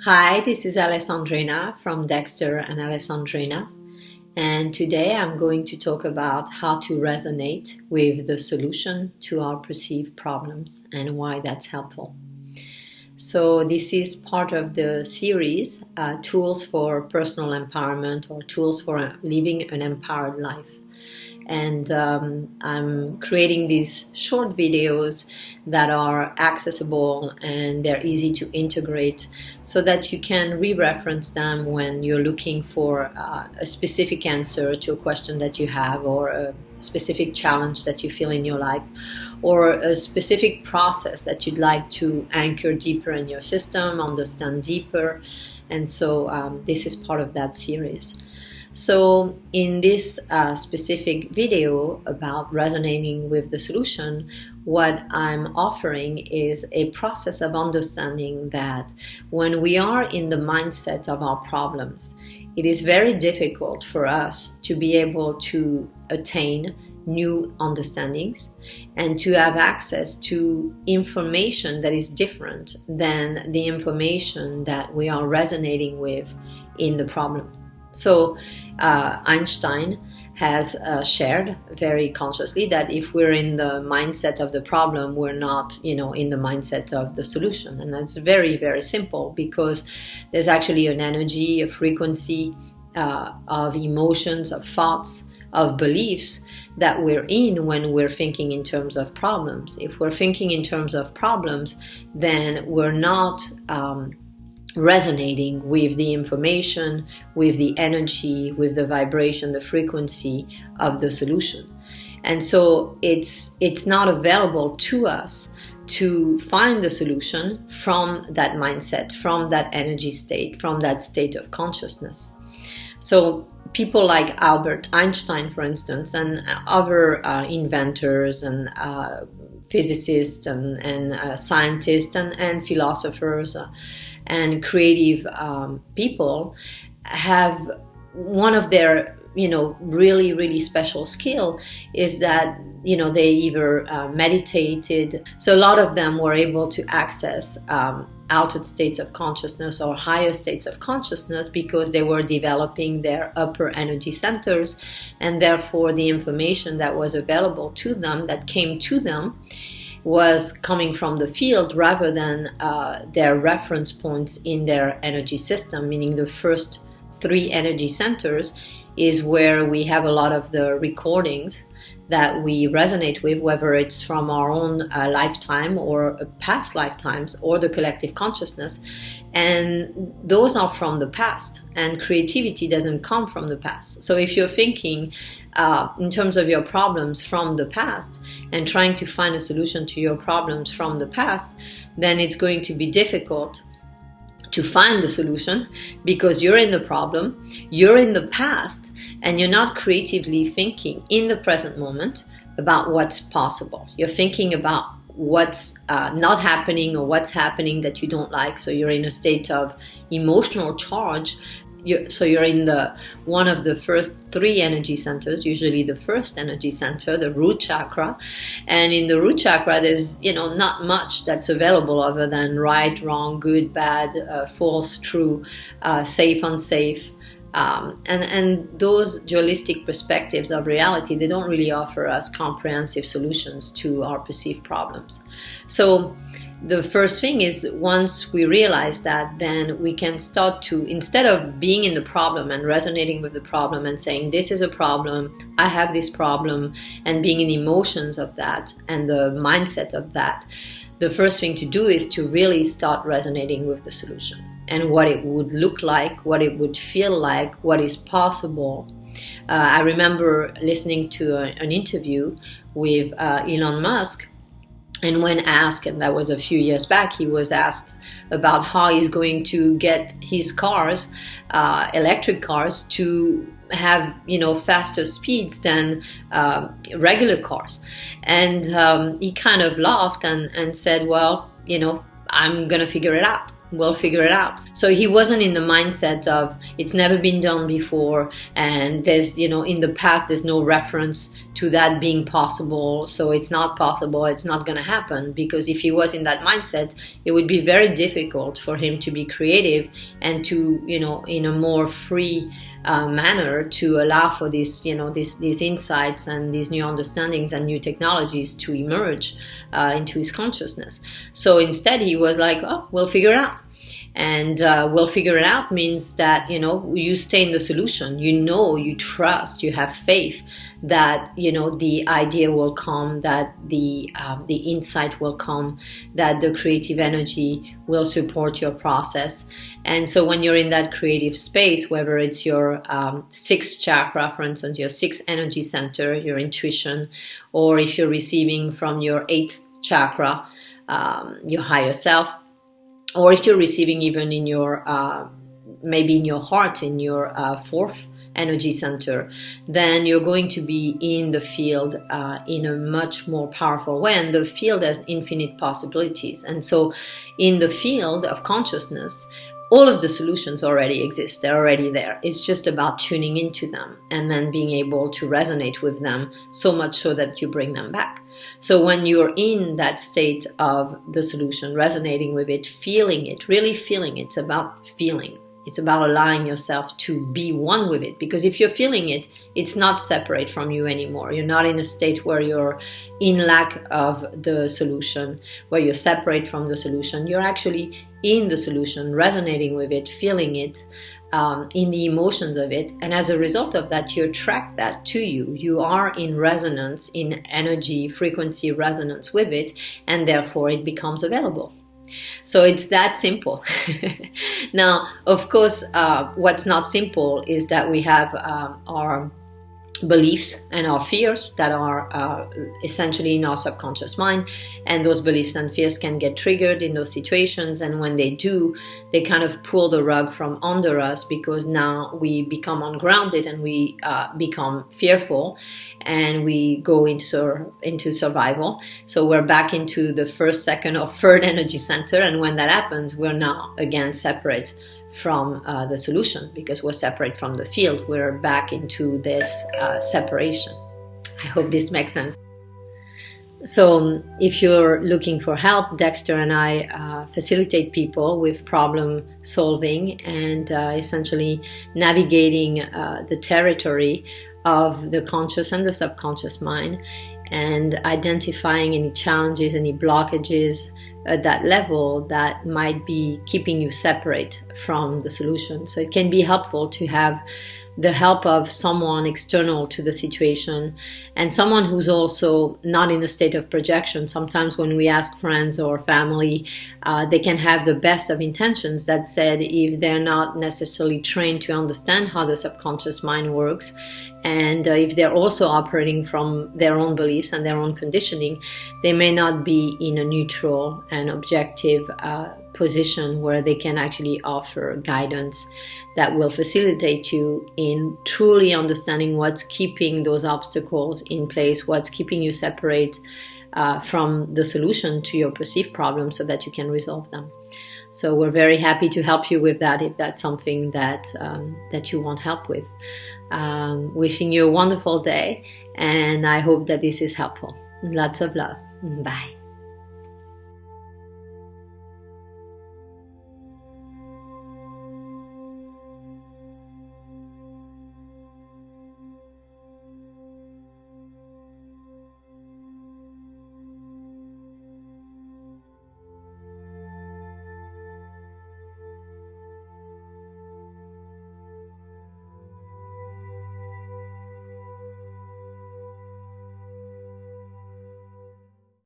Hi, this is Alessandrina from Dexter and Alessandrina, and today I'm going to talk about how to resonate with the solution to our perceived problems and why that's helpful. So this is part of the series, Tools for Personal Empowerment or Tools for Living an Empowered Life. And I'm creating these short videos that are accessible and they're easy to integrate so that you can re-reference them when you're looking for a specific answer to a question that you have, or a specific challenge that you feel in your life, or a specific process that you'd like to anchor deeper in your system, understand deeper. And so this is part of that series. So in this specific video about resonating with the solution, what I'm offering is a process of understanding that when we are in the mindset of our problems, it is very difficult for us to be able to attain new understandings and to have access to information that is different than the information that we are resonating with in the problem. So Einstein has shared very consciously that if we're in the mindset of the problem, we're not, in the mindset of the solution. And that's very, very simple, because there's actually an energy, a frequency of emotions, of thoughts, of beliefs that we're in when we're thinking in terms of problems. If we're thinking in terms of problems, then we're not resonating with the information, with the energy, with the vibration, the frequency of the solution. And so it's not available to us to find the solution from that mindset, from that energy state, from that state of consciousness. So people like Albert Einstein, for instance, and other inventors and physicists and scientists and philosophers and creative people have one of their really, really special skill is that they either meditated. So a lot of them were able to access altered states of consciousness or higher states of consciousness because they were developing their upper energy centers, and therefore the information that was available to them, that came to them, was coming from the field rather than their reference points in their energy system, meaning the first 3 energy centers is where we have a lot of the recordings that we resonate with, whether it's from our own lifetime or past lifetimes or the collective consciousness. And those are from the past, and creativity doesn't come from the past. So if you're thinking in terms of your problems from the past and trying to find a solution to your problems from the past, then it's going to be difficult to find the solution because you're in the problem, you're in the past, and you're not creatively thinking in the present moment about what's possible. You're thinking about what's not happening or what's happening that you don't like. So you're in a state of emotional charge. You're in one of the first 3 energy centers, usually the first energy center, the root chakra. And in the root chakra, there's not much that's available other than right, wrong, good, bad, false, true, safe, unsafe. And those dualistic perspectives of reality, they don't really offer us comprehensive solutions to our perceived problems. So the first thing is, once we realize that, then we can start to, instead of being in the problem and resonating with the problem and saying, this is a problem, I have this problem, and being in emotions of that and the mindset of that, the first thing to do is to really start resonating with the solution and what it would look like, what it would feel like, what is possible. I remember listening to an interview with Elon Musk. And when asked, and that was a few years back, he was asked about how he's going to get his cars, electric cars, to have faster speeds than regular cars. And he kind of laughed and said, well, I'm going to figure it out. we'll figure it out. So he wasn't in the mindset of it's never been done before, and there's, in the past there's no reference to that being possible, so it's not possible, it's not going to happen. Because if he was in that mindset, it would be very difficult for him to be creative and to, in a more free manner, to allow for these insights and these new understandings and new technologies to emerge into his consciousness. So instead he was like, oh, we'll figure it out. And we'll figure it out means that, you stay in the solution, you trust, you have faith that, the idea will come, that the insight will come, that the creative energy will support your process. And so when you're in that creative space, whether it's your sixth chakra, for instance, your sixth energy center, your intuition, or if you're receiving from your eighth chakra, your higher self, or if you're receiving even in your, maybe in your heart, in your fourth energy center, then you're going to be in the field in a much more powerful way. And the field has infinite possibilities. And so in the field of consciousness, all of the solutions already exist. They're already there. It's just about tuning into them and then being able to resonate with them, so much so that you bring them back. So when you're in that state of the solution, resonating with it, feeling it, really feeling it, it's about feeling. It's about allowing yourself to be one with it. Because if you're feeling it, it's not separate from you anymore. You're not in a state where you're in lack of the solution, where you're separate from the solution. You're actually in the solution, resonating with it, feeling it, in the emotions of it. And as a result of that, you attract that to you. You are in resonance, in energy, frequency resonance with it, and therefore it becomes available. So it's that simple. Now, of course, what's not simple is that we have our beliefs and our fears that are essentially in our subconscious mind, and those beliefs and fears can get triggered in those situations, and when they do, they kind of pull the rug from under us, because now we become ungrounded and we become fearful, and we go into survival. So we're back into the first, second, or third energy center, and when that happens, we're now again separate from the solution, because we're separate from the field. We're back into this separation. I hope this makes sense. So if you're looking for help, Dexter and I facilitate people with problem solving and essentially navigating the territory of the conscious and the subconscious mind, and identifying any challenges, any blockages at that level that might be keeping you separate from the solution. So it can be helpful to have the help of someone external to the situation, and someone who's also not in a state of projection. Sometimes when we ask friends or family, they can have the best of intentions. That said, if they're not necessarily trained to understand how the subconscious mind works, and if they're also operating from their own beliefs and their own conditioning, they may not be in a neutral and objective position where they can actually offer guidance that will facilitate you in truly understanding what's keeping those obstacles in place, what's keeping you separate from the solution to your perceived problem, so that you can resolve them. So we're very happy to help you with that if that's something that you want help with. Wishing you a wonderful day, and I hope that this is helpful. Lots of love. Bye.